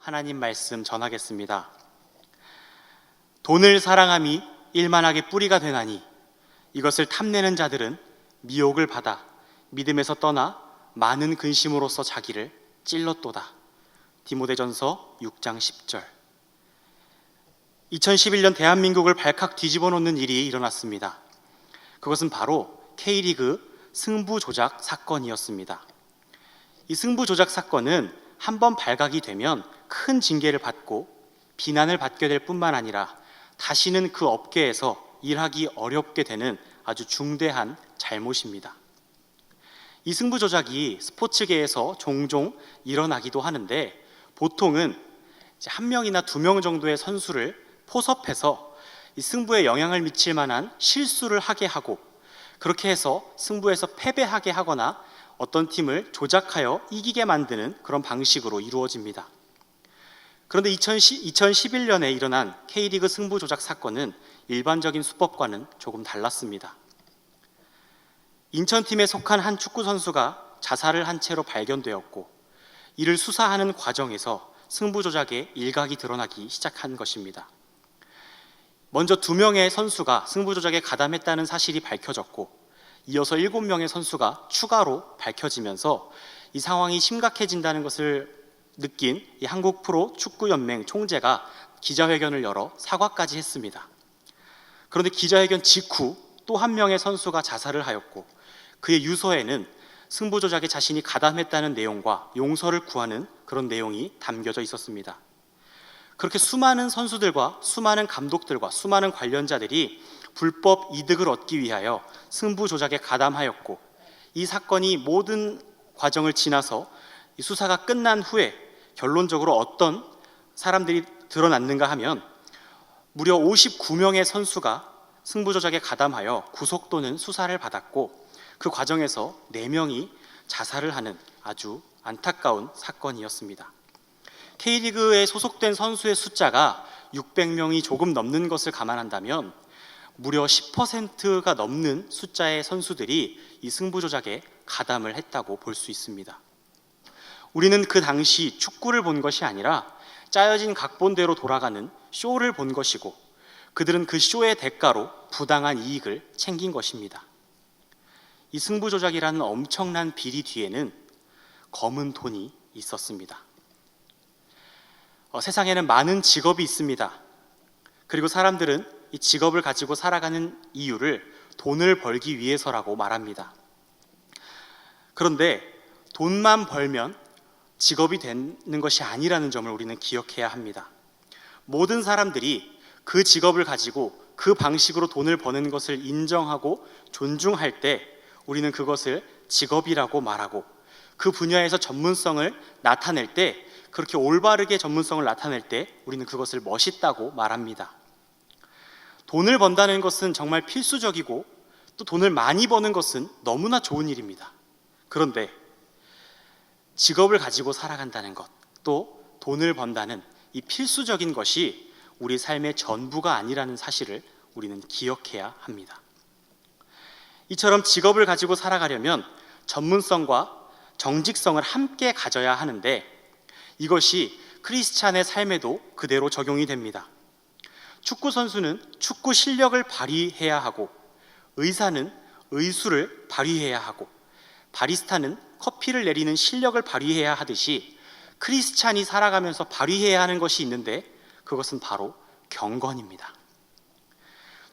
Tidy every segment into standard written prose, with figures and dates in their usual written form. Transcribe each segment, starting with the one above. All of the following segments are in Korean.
하나님 말씀 전하겠습니다. 돈을 사랑함이 일만하게 뿌리가 되나니 이것을 탐내는 자들은 미혹을 받아 믿음에서 떠나 많은 근심으로써 자기를 찔렀도다. 디모데전서 6장 10절. 2011년 대한민국을 발칵 뒤집어 놓는 일이 일어났습니다. 그것은 바로 K리그 승부 조작 사건이었습니다. 이 승부 조작 사건은 한번 발각이 되면 큰 징계를 받고 비난을 받게 될 뿐만 아니라 다시는 그 업계에서 일하기 어렵게 되는 아주 중대한 잘못입니다. 이 승부 조작이 스포츠계에서 종종 일어나기도 하는데 보통은 한 명이나 두 명 정도의 선수를 포섭해서 이 승부에 영향을 미칠 만한 실수를 하게 하고 그렇게 해서 승부에서 패배하게 하거나 어떤 팀을 조작하여 이기게 만드는 그런 방식으로 이루어집니다. 그런데 2011년에 일어난 K리그 승부 조작 사건은 일반적인 수법과는 조금 달랐습니다. 인천팀에 속한 한 축구 선수가 자살을 한 채로 발견되었고 이를 수사하는 과정에서 승부 조작의 일각이 드러나기 시작한 것입니다. 먼저 2명의 선수가 승부 조작에 가담했다는 사실이 밝혀졌고 이어서 7명의 선수가 추가로 밝혀지면서 이 상황이 심각해진다는 것을 느낀 이 한국 프로 축구연맹 총재가 기자회견을 열어 사과까지 했습니다. 그런데 기자회견 직후 또 한 명의 선수가 자살을 하였고 그의 유서에는 승부 조작에 자신이 가담했다는 내용과 용서를 구하는 그런 내용이 담겨져 있었습니다. 그렇게 수많은 선수들과 수많은 감독들과 수많은 관련자들이 불법 이득을 얻기 위하여 승부 조작에 가담하였고 이 사건이 모든 과정을 지나서 이 수사가 끝난 후에 결론적으로 어떤 사람들이 드러났는가 하면 무려 59명의 선수가 승부 조작에 가담하여 구속 또는 수사를 받았고 그 과정에서 4명이 자살을 하는 아주 안타까운 사건이었습니다. K리그에 소속된 선수의 숫자가 600명이 조금 넘는 것을 감안한다면 무려 10%가 넘는 숫자의 선수들이 이 승부 조작에 가담을 했다고 볼 수 있습니다. 우리는 그 당시 축구를 본 것이 아니라 짜여진 각본대로 돌아가는 쇼를 본 것이고 그들은 그 쇼의 대가로 부당한 이익을 챙긴 것입니다. 이 승부 조작이라는 엄청난 비리 뒤에는 검은 돈이 있었습니다. 세상에는 많은 직업이 있습니다. 그리고 사람들은 이 직업을 가지고 살아가는 이유를 돈을 벌기 위해서라고 말합니다. 그런데 돈만 벌면 직업이 되는 것이 아니라는 점을 우리는 기억해야 합니다. 모든 사람들이 그 직업을 가지고 그 방식으로 돈을 버는 것을 인정하고 존중할 때 우리는 그것을 직업이라고 말하고 그 분야에서 전문성을 나타낼 때 그렇게 올바르게 전문성을 나타낼 때 우리는 그것을 멋있다고 말합니다. 돈을 번다는 것은 정말 필수적이고 또 돈을 많이 버는 것은 너무나 좋은 일입니다. 그런데 직업을 가지고 살아간다는 것, 또 돈을 번다는 이 필수적인 것이 우리 삶의 전부가 아니라는 사실을 우리는 기억해야 합니다. 이처럼 직업을 가지고 살아가려면 전문성과 정직성을 함께 가져야 하는데 이것이 크리스찬의 삶에도 그대로 적용이 됩니다. 축구 선수는 축구 실력을 발휘해야 하고 의사는 의술을 발휘해야 하고 바리스타는 커피를 내리는 실력을 발휘해야 하듯이 크리스찬이 살아가면서 발휘해야 하는 것이 있는데 그것은 바로 경건입니다.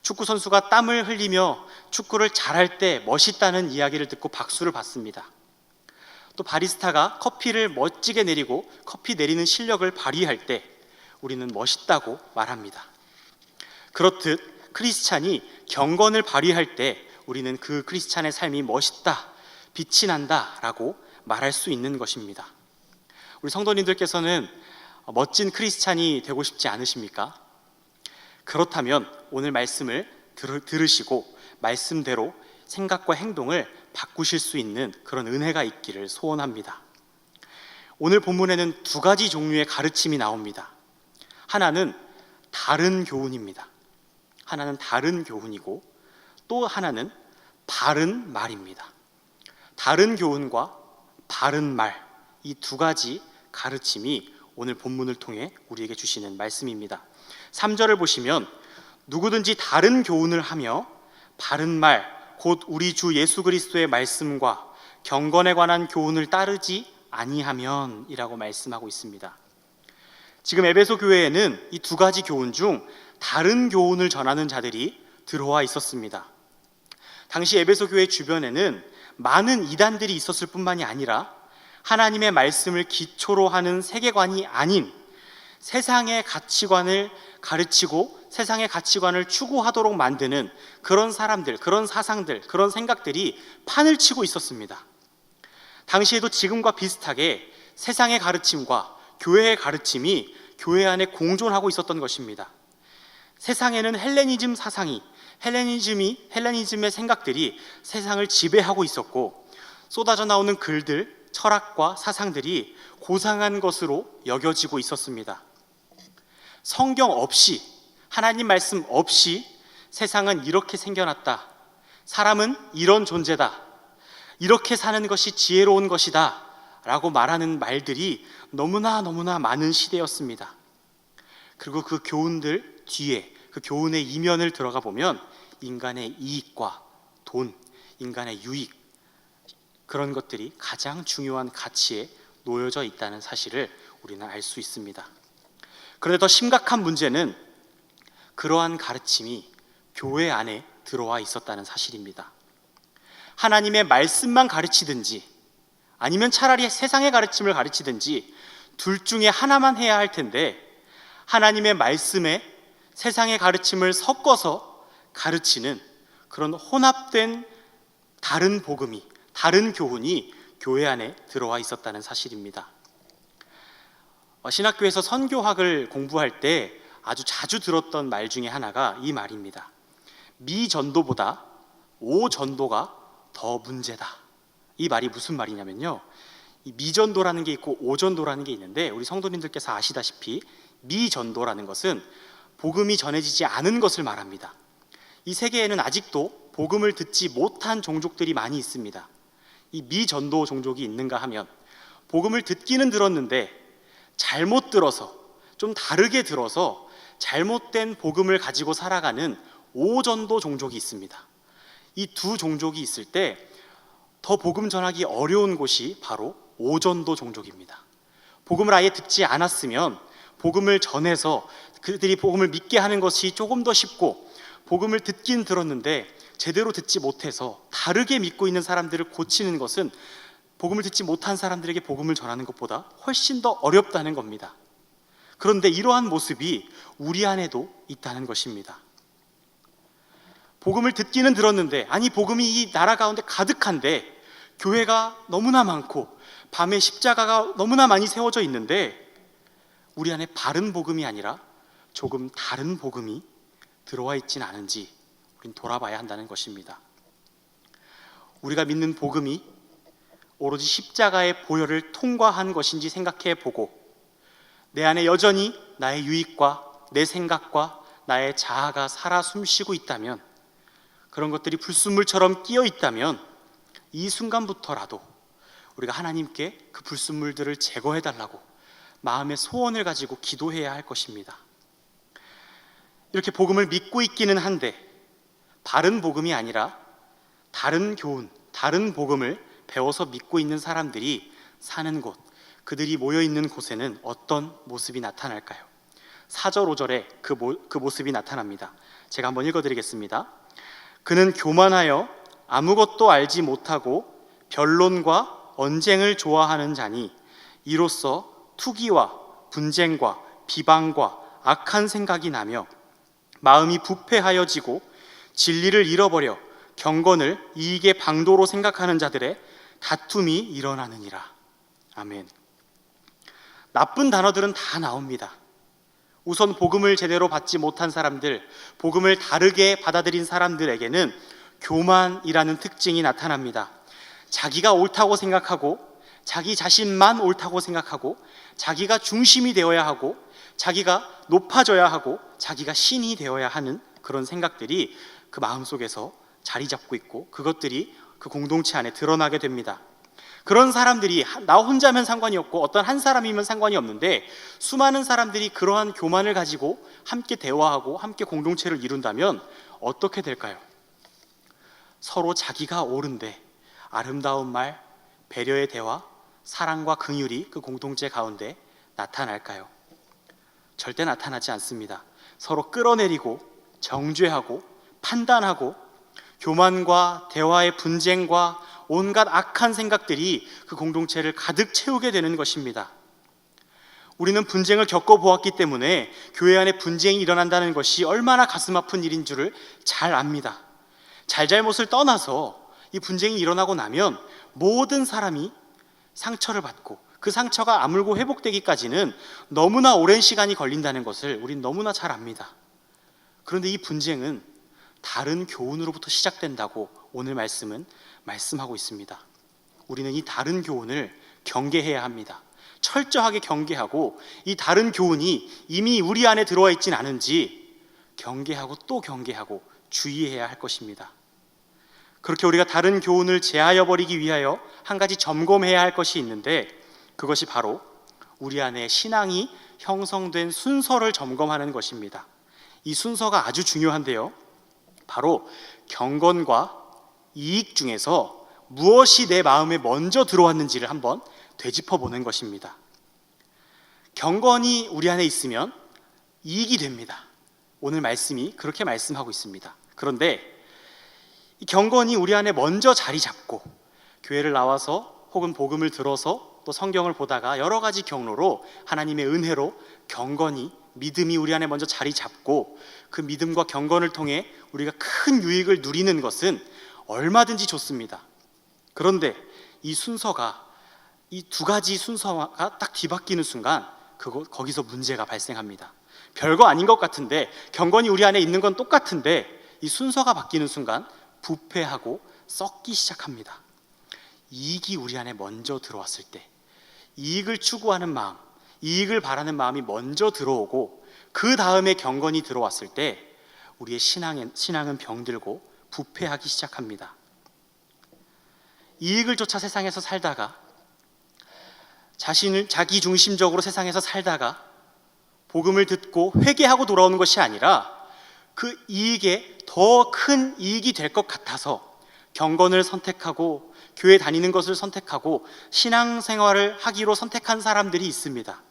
축구 선수가 땀을 흘리며 축구를 잘할 때 멋있다는 이야기를 듣고 박수를 받습니다. 또 바리스타가 커피를 멋지게 내리고 커피 내리는 실력을 발휘할 때 우리는 멋있다고 말합니다. 그렇듯 크리스찬이 경건을 발휘할 때 우리는 그 크리스찬의 삶이 멋있다, 빛이 난다 라고 말할 수 있는 것입니다. 우리 성도님들께서는 멋진 크리스찬이 되고 싶지 않으십니까? 그렇다면 오늘 말씀을 들으시고 말씀대로 생각과 행동을 바꾸실 수 있는 그런 은혜가 있기를 소원합니다. 오늘 본문에는 2가지 종류의 가르침이 나옵니다. 하나는 다른 교훈입니다. 하나는 다른 교훈이고 또 하나는 바른 말입니다. 다른 교훈과 바른 말, 이 2가지 가르침이 오늘 본문을 통해 우리에게 주시는 말씀입니다. 3절을 보시면 누구든지 다른 교훈을 하며 바른 말, 곧 우리 주 예수 그리스도의 말씀과 경건에 관한 교훈을 따르지 아니하면 이라고 말씀하고 있습니다. 지금 에베소 교회에는 이 두 가지 교훈 중 다른 교훈을 전하는 자들이 들어와 있었습니다. 당시 에베소 교회 주변에는 많은 이단들이 있었을 뿐만이 아니라 하나님의 말씀을 기초로 하는 세계관이 아닌 세상의 가치관을 가르치고 세상의 가치관을 추구하도록 만드는 그런 사람들, 그런 사상들, 그런 생각들이 판을 치고 있었습니다. 당시에도 지금과 비슷하게 세상의 가르침과 교회의 가르침이 교회 안에 공존하고 있었던 것입니다. 세상에는 헬레니즘 사상이, 헬레니즘의 생각들이 세상을 지배하고 있었고, 쏟아져 나오는 글들, 철학과 사상들이 고상한 것으로 여겨지고 있었습니다. 성경 없이, 하나님 말씀 없이 세상은 이렇게 생겨났다, 사람은 이런 존재다, 이렇게 사는 것이 지혜로운 것이다 라고 말하는 말들이 너무나 많은 시대였습니다. 그리고 그 교훈들 뒤에, 그 교훈의 이면을 들어가 보면 인간의 이익과 돈, 인간의 유익, 그런 것들이 가장 중요한 가치에 놓여져 있다는 사실을 우리는 알 수 있습니다. 그런데 더 심각한 문제는 그러한 가르침이 교회 안에 들어와 있었다는 사실입니다. 하나님의 말씀만 가르치든지 아니면 차라리 세상의 가르침을 가르치든지 둘 중에 하나만 해야 할 텐데, 하나님의 말씀에 세상의 가르침을 섞어서 가르치는 그런 혼합된 다른 복음이, 다른 교훈이 교회 안에 들어와 있었다는 사실입니다. 신학교에서 선교학을 공부할 때 아주 자주 들었던 말 중에 하나가 이 말입니다. 미전도보다 오전도가 더 문제다. 이 말이 무슨 말이냐면요, 이 미전도라는 게 있고 오전도라는 게 있는데, 우리 성도님들께서 아시다시피 미전도라는 것은 복음이 전해지지 않은 것을 말합니다. 이 세계에는 아직도 복음을 듣지 못한 종족들이 많이 있습니다. 이 미전도 종족이 있는가 하면 복음을 듣기는 들었는데 잘못 들어서, 좀 다르게 들어서 잘못된 복음을 가지고 살아가는 오전도 종족이 있습니다. 이 두 종족이 있을 때 더 복음 전하기 어려운 곳이 바로 오전도 종족입니다. 복음을 아예 듣지 않았으면 복음을 전해서 그들이 복음을 믿게 하는 것이 조금 더 쉽고, 복음을 듣긴 들었는데 제대로 듣지 못해서 다르게 믿고 있는 사람들을 고치는 것은 복음을 듣지 못한 사람들에게 복음을 전하는 것보다 훨씬 더 어렵다는 겁니다. 그런데 이러한 모습이 우리 안에도 있다는 것입니다. 복음을 듣기는 들었는데, 아니 복음이 이 나라 가운데 가득한데 교회가 너무나 많고 밤에 십자가가 너무나 많이 세워져 있는데 우리 안에 바른 복음이 아니라 조금 다른 복음이 들어와 있지는 않은지 우린 돌아봐야 한다는 것입니다. 우리가 믿는 복음이 오로지 십자가의 보혈을 통과한 것인지 생각해 보고, 내 안에 여전히 나의 유익과 내 생각과 나의 자아가 살아 숨쉬고 있다면, 그런 것들이 불순물처럼 끼어 있다면 이 순간부터라도 우리가 하나님께 그 불순물들을 제거해 달라고 마음의 소원을 가지고 기도해야 할 것입니다. 이렇게 복음을 믿고 있기는 한데 바른 복음이 아니라 다른 교훈, 다른 복음을 배워서 믿고 있는 사람들이 사는 곳, 그들이 모여있는 곳에는 어떤 모습이 나타날까요? 4절 5절에 그 모습이 나타납니다. 제가 한번 읽어드리겠습니다. 그는 교만하여 아무것도 알지 못하고 변론과 언쟁을 좋아하는 자니 이로써 투기와 분쟁과 비방과 악한 생각이 나며 마음이 부패하여지고 진리를 잃어버려 경건을 이익의 방도로 생각하는 자들의 다툼이 일어나느니라. 아멘. 나쁜 단어들은 다 나옵니다. 우선 복음을 제대로 받지 못한 사람들, 복음을 다르게 받아들인 사람들에게는 교만이라는 특징이 나타납니다. 자기가 옳다고 생각하고, 자기 자신만 옳다고 생각하고, 자기가 중심이 되어야 하고, 자기가 높아져야 하고, 자기가 신이 되어야 하는 그런 생각들이 그 마음속에서 자리 잡고 있고, 그것들이 그 공동체 안에 드러나게 됩니다. 그런 사람들이 나 혼자면 상관이 없고 어떤 한 사람이면 상관이 없는데 수많은 사람들이 그러한 교만을 가지고 함께 대화하고 함께 공동체를 이룬다면 어떻게 될까요? 서로 자기가 옳은데 아름다운 말, 배려의 대화, 사랑과 긍휼이 그 공동체 가운데 나타날까요? 절대 나타나지 않습니다. 서로 끌어내리고 정죄하고 판단하고 교만과 대화의 분쟁과 온갖 악한 생각들이 그 공동체를 가득 채우게 되는 것입니다. 우리는 분쟁을 겪어보았기 때문에 교회 안에 분쟁이 일어난다는 것이 얼마나 가슴 아픈 일인 줄을 잘 압니다. 잘잘못을 떠나서 이 분쟁이 일어나고 나면 모든 사람이 상처를 받고 그 상처가 아물고 회복되기까지는 너무나 오랜 시간이 걸린다는 것을 우린 너무나 잘 압니다. 그런데 이 분쟁은 다른 교훈으로부터 시작된다고 오늘 말씀은 말씀하고 있습니다. 우리는 이 다른 교훈을 경계해야 합니다. 철저하게 경계하고 이 다른 교훈이 이미 우리 안에 들어와 있진 않은지 경계하고 또 경계하고 주의해야 할 것입니다. 그렇게 우리가 다른 교훈을 제하여 버리기 위하여 한 가지 점검해야 할 것이 있는데 그것이 바로 우리 안에 신앙이 형성된 순서를 점검하는 것입니다. 이 순서가 아주 중요한데요. 바로 경건과 이익 중에서 무엇이 내 마음에 먼저 들어왔는지를 한번 되짚어 보는 것입니다. 경건이 우리 안에 있으면 이익이 됩니다. 오늘 말씀이 그렇게 말씀하고 있습니다. 그런데 이 경건이 우리 안에 먼저 자리 잡고 교회를 나와서 혹은 복음을 들어서 또 성경을 보다가 여러 가지 경로로 하나님의 은혜로 경건이 믿음이 우리 안에 먼저 자리 잡고 그 믿음과 경건을 통해 우리가 큰 유익을 누리는 것은 얼마든지 좋습니다. 그런데 이 순서가 이 두 가지 순서가 딱 뒤바뀌는 순간 거기서 문제가 발생합니다. 별거 아닌 것 같은데 경건이 우리 안에 있는 건 똑같은데 이 순서가 바뀌는 순간 부패하고 썩기 시작합니다. 이익이 우리 안에 먼저 들어왔을 때 이익을 추구하는 마음, 이익을 바라는 마음이 먼저 들어오고 그 다음에 경건이 들어왔을 때 우리의 신앙은 병들고 부패하기 시작합니다. 이익을 쫓아 세상에서 살다가 자기 중심적으로 세상에서 살다가 복음을 듣고 회개하고 돌아오는 것이 아니라 그 이익에 더 큰 이익이 될 것 같아서 경건을 선택하고 교회 다니는 것을 선택하고 신앙생활을 하기로 선택한 사람들이 있습니다.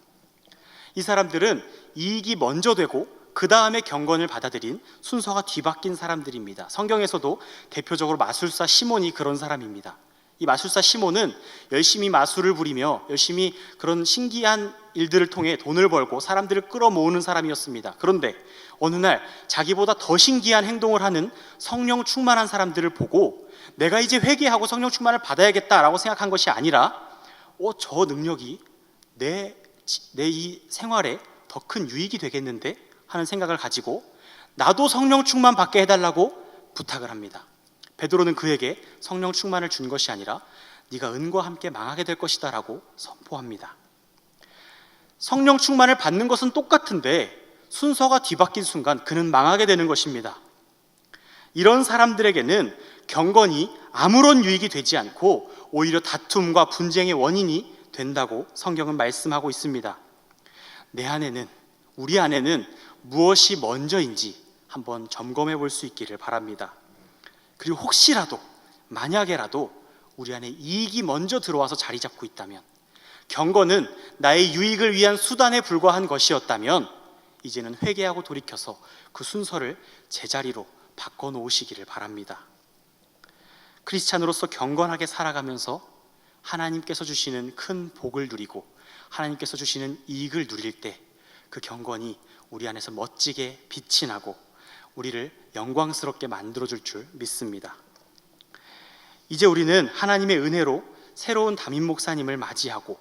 이 사람들은 이익이 먼저 되고 그 다음에 경건을 받아들인 순서가 뒤바뀐 사람들입니다. 성경에서도 대표적으로 마술사 시몬이 그런 사람입니다. 이 마술사 시몬은 열심히 마술을 부리며 열심히 그런 신기한 일들을 통해 돈을 벌고 사람들을 끌어모으는 사람이었습니다. 그런데 어느 날 자기보다 더 신기한 행동을 하는 성령 충만한 사람들을 보고 내가 이제 회개하고 성령 충만을 받아야겠다라고 생각한 것이 아니라 저 능력이 내 이 생활에 더 큰 유익이 되겠는데 하는 생각을 가지고 나도 성령 충만 받게 해달라고 부탁을 합니다. 베드로는 그에게 성령 충만을 준 것이 아니라 네가 은과 함께 망하게 될 것이다 라고 선포합니다. 성령 충만을 받는 것은 똑같은데 순서가 뒤바뀐 순간 그는 망하게 되는 것입니다. 이런 사람들에게는 경건이 아무런 유익이 되지 않고 오히려 다툼과 분쟁의 원인이 된다고 성경은 말씀하고 있습니다. 우리 안에는 무엇이 먼저인지 한번 점검해 볼 수 있기를 바랍니다. 그리고 혹시라도 만약에라도 우리 안에 이익이 먼저 들어와서 자리 잡고 있다면, 경건은 나의 유익을 위한 수단에 불과한 것이었다면 이제는 회개하고 돌이켜서 그 순서를 제자리로 바꿔놓으시기를 바랍니다. 크리스찬으로서 경건하게 살아가면서 하나님께서 주시는 큰 복을 누리고 하나님께서 주시는 이익을 누릴 때 그 경건이 우리 안에서 멋지게 빛이 나고 우리를 영광스럽게 만들어줄 줄 믿습니다. 이제 우리는 하나님의 은혜로 새로운 담임 목사님을 맞이하고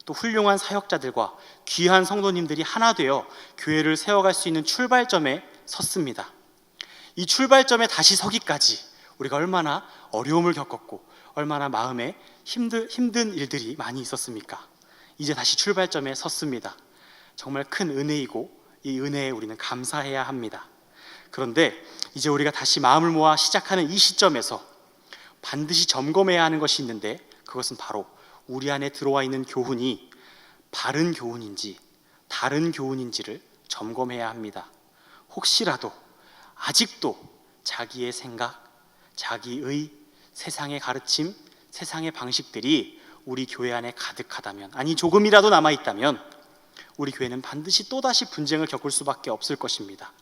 또 훌륭한 사역자들과 귀한 성도님들이 하나 되어 교회를 세워갈 수 있는 출발점에 섰습니다. 이 출발점에 다시 서기까지 우리가 얼마나 어려움을 겪었고 얼마나 마음에 힘든 일들이 많이 있었습니까? 이제 다시 출발점에 섰습니다. 정말 큰 은혜이고 이 은혜에 우리는 감사해야 합니다. 그런데 이제 우리가 다시 마음을 모아 시작하는 이 시점에서 반드시 점검해야 하는 것이 있는데 그것은 바로 우리 안에 들어와 있는 교훈이 바른 교훈인지 다른 교훈인지를 점검해야 합니다. 혹시라도 아직도 자기의 생각, 자기의 세상의 가르침, 세상의 방식들이 우리 교회 안에 가득하다면, 아니 조금이라도 남아있다면 우리 교회는 반드시 또다시 분쟁을 겪을 수밖에 없을 것입니다.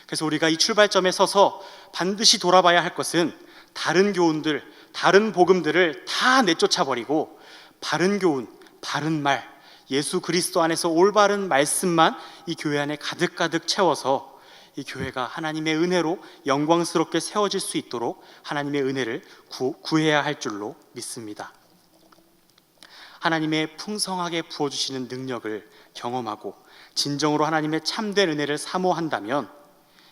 그래서 우리가 이 출발점에 서서 반드시 돌아봐야 할 것은 다른 교훈들, 다른 복음들을 다 내쫓아버리고 바른 교훈, 바른 말, 예수 그리스도 안에서 올바른 말씀만 이 교회 안에 가득가득 채워서 이 교회가 하나님의 은혜로 영광스럽게 세워질 수 있도록 하나님의 은혜를 구해야 할 줄로 믿습니다. 하나님의 풍성하게 부어주시는 능력을 경험하고 진정으로 하나님의 참된 은혜를 사모한다면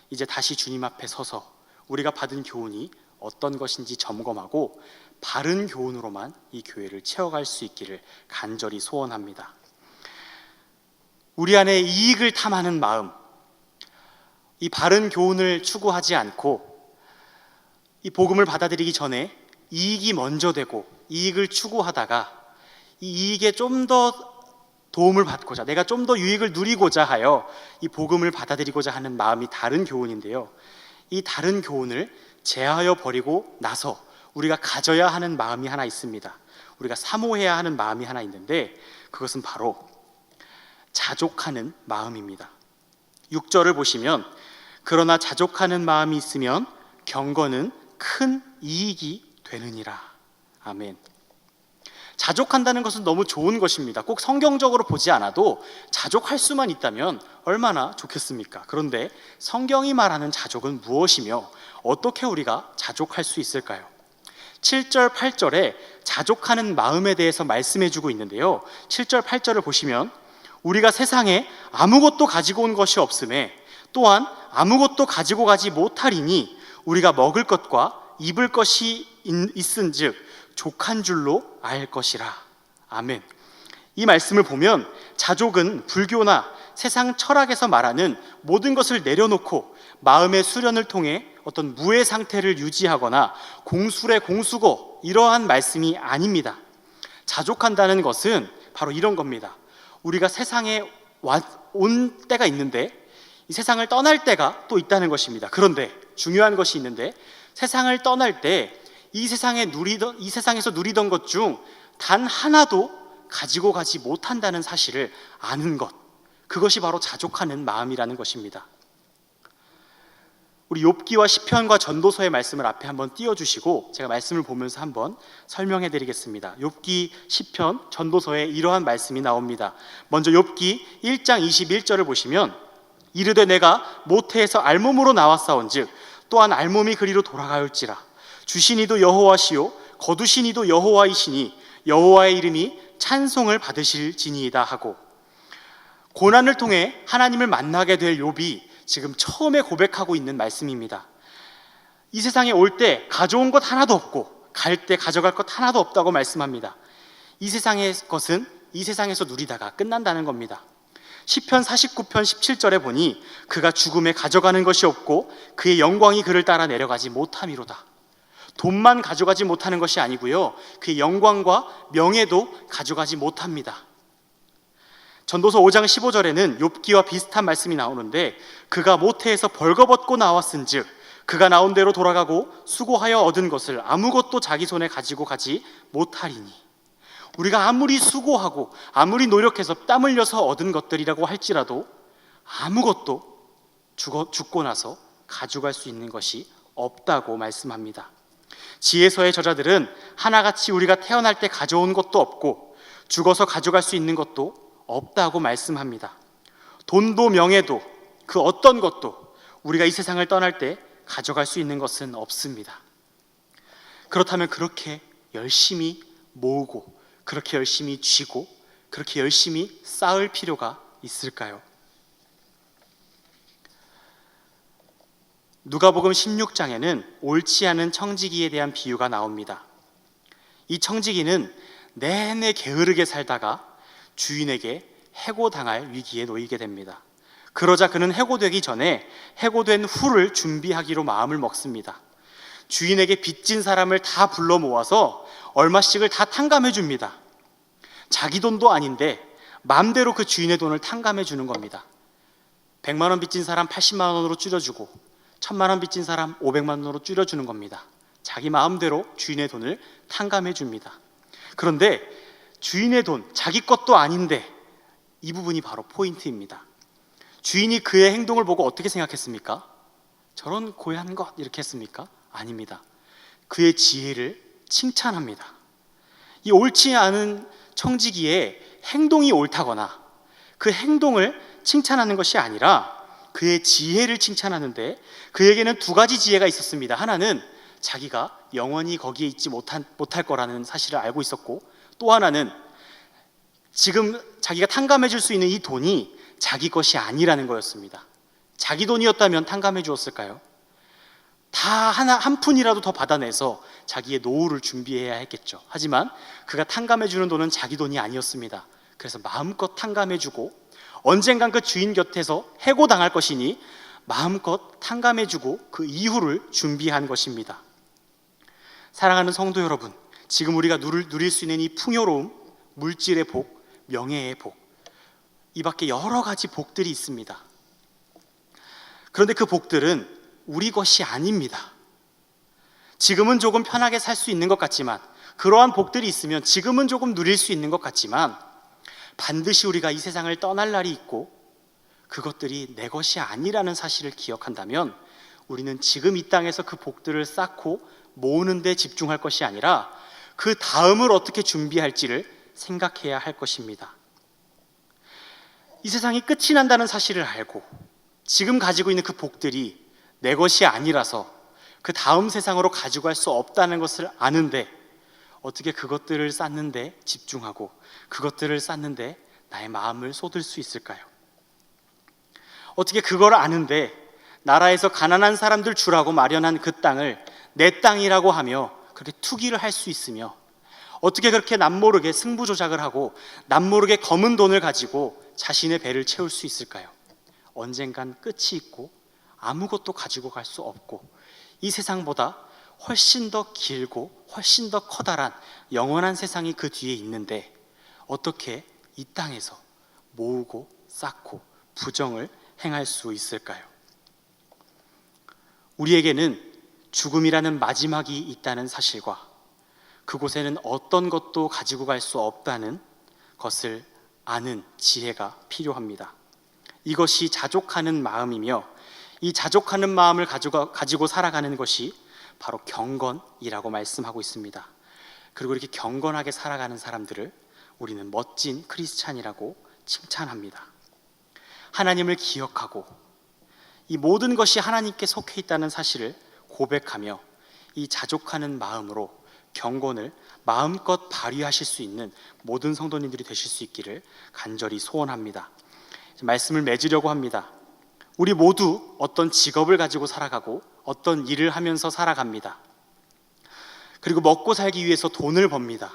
이제 다시 주님 앞에 서서 우리가 받은 교훈이 어떤 것인지 점검하고 바른 교훈으로만 이 교회를 채워갈 수 있기를 간절히 소원합니다. 우리 안에 이익을 탐하는 마음, 이 바른 교훈을 추구하지 않고 이 복음을 받아들이기 전에 이익이 먼저 되고 이익을 추구하다가 이 이익에 좀 더 도움을 받고자, 내가 좀 더 유익을 누리고자 하여 이 복음을 받아들이고자 하는 마음이 다른 교훈인데요, 이 다른 교훈을 제하여 버리고 나서 우리가 가져야 하는 마음이 하나 있습니다. 우리가 사모해야 하는 마음이 하나 있는데 그것은 바로 자족하는 마음입니다. 6절을 보시면 그러나 자족하는 마음이 있으면 경건은 큰 이익이 되느니라. 아멘. 자족한다는 것은 너무 좋은 것입니다. 꼭 성경적으로 보지 않아도 자족할 수만 있다면 얼마나 좋겠습니까? 그런데 성경이 말하는 자족은 무엇이며 어떻게 우리가 자족할 수 있을까요? 7절, 8절에 자족하는 마음에 대해서 말씀해주고 있는데요, 7절, 8절을 보시면 우리가 세상에 아무것도 가지고 온 것이 없음에 또한 아무것도 가지고 가지 못하리니 우리가 먹을 것과 입을 것이 있은즉 족한 줄로 알 것이라. 아멘. 이 말씀을 보면 자족은 불교나 세상 철학에서 말하는 모든 것을 내려놓고 마음의 수련을 통해 어떤 무의 상태를 유지하거나 공술의 공수고 이러한 말씀이 아닙니다. 자족한다는 것은 바로 이런 겁니다. 우리가 세상에 온 때가 있는데 이 세상을 떠날 때가 또 있다는 것입니다. 그런데 중요한 것이 있는데 세상을 떠날 때 이 세상에서 누리던 것 중 단 하나도 가지고 가지 못한다는 사실을 아는 것, 그것이 바로 자족하는 마음이라는 것입니다. 우리 욥기와 시편과 전도서의 말씀을 앞에 한번 띄워주시고 제가 말씀을 보면서 한번 설명해 드리겠습니다. 욥기, 시편, 전도서에 이러한 말씀이 나옵니다. 먼저 욥기 1장 21절을 보시면 이르되 내가 모태에서 알몸으로 나왔사온즉 또한 알몸이 그리로 돌아가올지라. 주신 이도 여호와시요 거두신 이도 여호와이시니 여호와의 이름이 찬송을 받으실지니이다 하고, 고난을 통해 하나님을 만나게 될 욥이 지금 처음에 고백하고 있는 말씀입니다. 이 세상에 올 때 가져온 것 하나도 없고 갈 때 가져갈 것 하나도 없다고 말씀합니다. 이 세상의 것은 이 세상에서 누리다가 끝난다는 겁니다. 시편 49편 17절에 보니 그가 죽음에 가져가는 것이 없고 그의 영광이 그를 따라 내려가지 못함이로다. 돈만 가져가지 못하는 것이 아니고요, 그의 영광과 명예도 가져가지 못합니다. 전도서 5장 15절에는 욥기와 비슷한 말씀이 나오는데 그가 모태에서 벌거벗고 나왔은즉 그가 나온 대로 돌아가고 수고하여 얻은 것을 아무것도 자기 손에 가지고 가지 못하리니. 우리가 아무리 수고하고 아무리 노력해서 땀 흘려서 얻은 것들이라고 할지라도 아무것도 죽고 나서 가져갈 수 있는 것이 없다고 말씀합니다. 지혜서의 저자들은 하나같이 우리가 태어날 때 가져온 것도 없고 죽어서 가져갈 수 있는 것도 없다고 말씀합니다. 돈도 명예도 그 어떤 것도 우리가 이 세상을 떠날 때 가져갈 수 있는 것은 없습니다. 그렇다면 그렇게 열심히 모으고 그렇게 열심히 쥐고 그렇게 열심히 쌓을 필요가 있을까요? 누가복음 16장에는 옳지 않은 청지기에 대한 비유가 나옵니다. 이 청지기는 내내 게으르게 살다가 주인에게 해고당할 위기에 놓이게 됩니다. 그러자 그는 해고되기 전에 해고된 후를 준비하기로 마음을 먹습니다. 주인에게 빚진 사람을 다 불러 모아서 얼마씩을 다 탕감해 줍니다. 자기 돈도 아닌데 마음대로 그 주인의 돈을 탕감해 주는 겁니다. 100만 원 빚진 사람 80만 원으로 줄여주고 1000만 원 빚진 사람 500만 원으로 줄여주는 겁니다. 자기 마음대로 주인의 돈을 탕감해 줍니다. 그런데 주인의 돈, 자기 것도 아닌데 이 부분이 바로 포인트입니다. 주인이 그의 행동을 보고 어떻게 생각했습니까? 저런 고얀 것 이렇게 했습니까? 아닙니다. 그의 지혜를 칭찬합니다. 이 옳지 않은 청지기의 행동이 옳다거나 그 행동을 칭찬하는 것이 아니라 그의 지혜를 칭찬하는데 그에게는 두 가지 지혜가 있었습니다. 하나는 자기가 영원히 거기에 있지 못할 거라는 사실을 알고 있었고, 또 하나는 지금 자기가 탕감해 줄 수 있는 이 돈이 자기 것이 아니라는 거였습니다. 자기 돈이었다면 탕감해 주었을까요? 다 한 푼이라도 더 받아내서 자기의 노후를 준비해야 했겠죠. 하지만 그가 탕감해 주는 돈은 자기 돈이 아니었습니다. 그래서 마음껏 탕감해 주고 언젠간 그 주인 곁에서 해고당할 것이니 마음껏 탕감해 주고 그 이후를 준비한 것입니다. 사랑하는 성도 여러분, 지금 우리가 누릴 수 있는 이 풍요로움, 물질의 복, 명예의 복, 이 밖에 여러 가지 복들이 있습니다. 그런데 그 복들은 우리 것이 아닙니다. 지금은 조금 편하게 살 수 있는 것 같지만, 그러한 복들이 있으면 지금은 조금 누릴 수 있는 것 같지만 반드시 우리가 이 세상을 떠날 날이 있고 그것들이 내 것이 아니라는 사실을 기억한다면 우리는 지금 이 땅에서 그 복들을 쌓고 모으는 데 집중할 것이 아니라 그 다음을 어떻게 준비할지를 생각해야 할 것입니다. 이 세상이 끝이 난다는 사실을 알고 지금 가지고 있는 그 복들이 내 것이 아니라서 그 다음 세상으로 가지고 갈 수 없다는 것을 아는데 어떻게 그것들을 쌓는데 집중하고 그것들을 쌓는데 나의 마음을 쏟을 수 있을까요? 어떻게 그걸 아는데 나라에서 가난한 사람들 주라고 마련한 그 땅을 내 땅이라고 하며 그렇게 투기를 할 수 있으며 어떻게 그렇게 남모르게 승부조작을 하고 남모르게 검은 돈을 가지고 자신의 배를 채울 수 있을까요? 언젠간 끝이 있고 아무것도 가지고 갈 수 없고 이 세상보다 훨씬 더 길고 훨씬 더 커다란 영원한 세상이 그 뒤에 있는데 어떻게 이 땅에서 모으고 쌓고 부정을 행할 수 있을까요? 우리에게는 죽음이라는 마지막이 있다는 사실과 그곳에는 어떤 것도 가지고 갈 수 없다는 것을 아는 지혜가 필요합니다. 이것이 자족하는 마음이며 이 자족하는 마음을 가지고 살아가는 것이 바로 경건이라고 말씀하고 있습니다. 그리고 이렇게 경건하게 살아가는 사람들을 우리는 멋진 크리스찬이라고 칭찬합니다. 하나님을 기억하고 이 모든 것이 하나님께 속해 있다는 사실을 고백하며 이 자족하는 마음으로 경건을 마음껏 발휘하실 수 있는 모든 성도님들이 되실 수 있기를 간절히 소원합니다. 말씀을 맺으려고 합니다. 우리 모두 어떤 직업을 가지고 살아가고 어떤 일을 하면서 살아갑니다. 그리고 먹고 살기 위해서 돈을 법니다.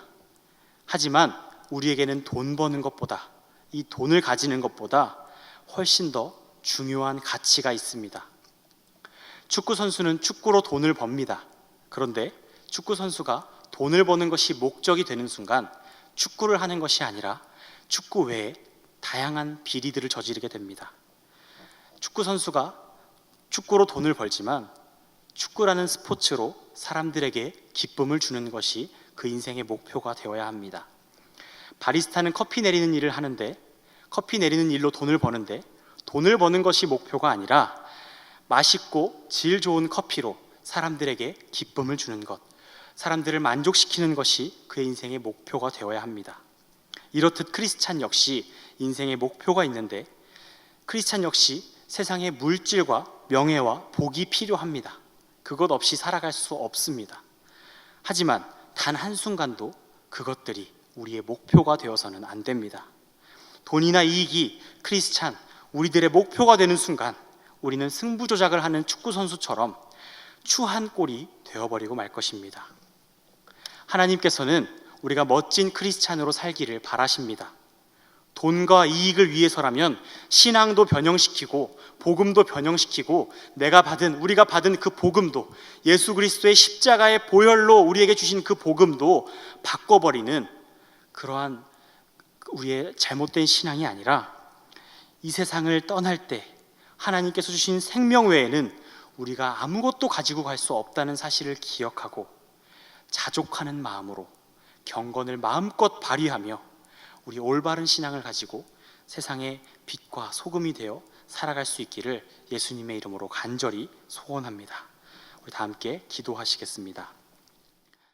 하지만 우리에게는 돈 버는 것보다 이 돈을 가지는 것보다 훨씬 더 중요한 가치가 있습니다. 축구 선수는 축구로 돈을 법니다. 그런데 축구 선수가 돈을 버는 것이 목적이 되는 순간 축구를 하는 것이 아니라 축구 외에 다양한 비리들을 저지르게 됩니다. 축구 선수가 축구로 돈을 벌지만 축구라는 스포츠로 사람들에게 기쁨을 주는 것이 그 인생의 목표가 되어야 합니다. 바리스타는 커피 내리는 일을 하는데 커피 내리는 일로 돈을 버는데 돈을 버는 것이 목표가 아니라 맛있고 질 좋은 커피로 사람들에게 기쁨을 주는 것, 사람들을 만족시키는 것이 그의 인생의 목표가 되어야 합니다. 이렇듯 크리스찬 역시 인생의 목표가 있는데 크리스찬 역시 세상의 물질과 명예와 복이 필요합니다. 그것 없이 살아갈 수 없습니다. 하지만 단 한순간도 그것들이 우리의 목표가 되어서는 안 됩니다. 돈이나 이익이 크리스찬, 우리들의 목표가 되는 순간 우리는 승부조작을 하는 축구선수처럼 추한 꼴이 되어버리고 말 것입니다. 하나님께서는 우리가 멋진 크리스찬으로 살기를 바라십니다. 돈과 이익을 위해서라면 신앙도 변형시키고 복음도 변형시키고 우리가 받은 그 복음도 예수 그리스도의 십자가의 보혈로 우리에게 주신 그 복음도 바꿔버리는 그러한 우리의 잘못된 신앙이 아니라 이 세상을 떠날 때 하나님께서 주신 생명 외에는 우리가 아무것도 가지고 갈 수 없다는 사실을 기억하고 자족하는 마음으로 경건을 마음껏 발휘하며 우리 올바른 신앙을 가지고 세상의 빛과 소금이 되어 살아갈 수 있기를 예수님의 이름으로 간절히 소원합니다. 우리 다 함께 기도하시겠습니다.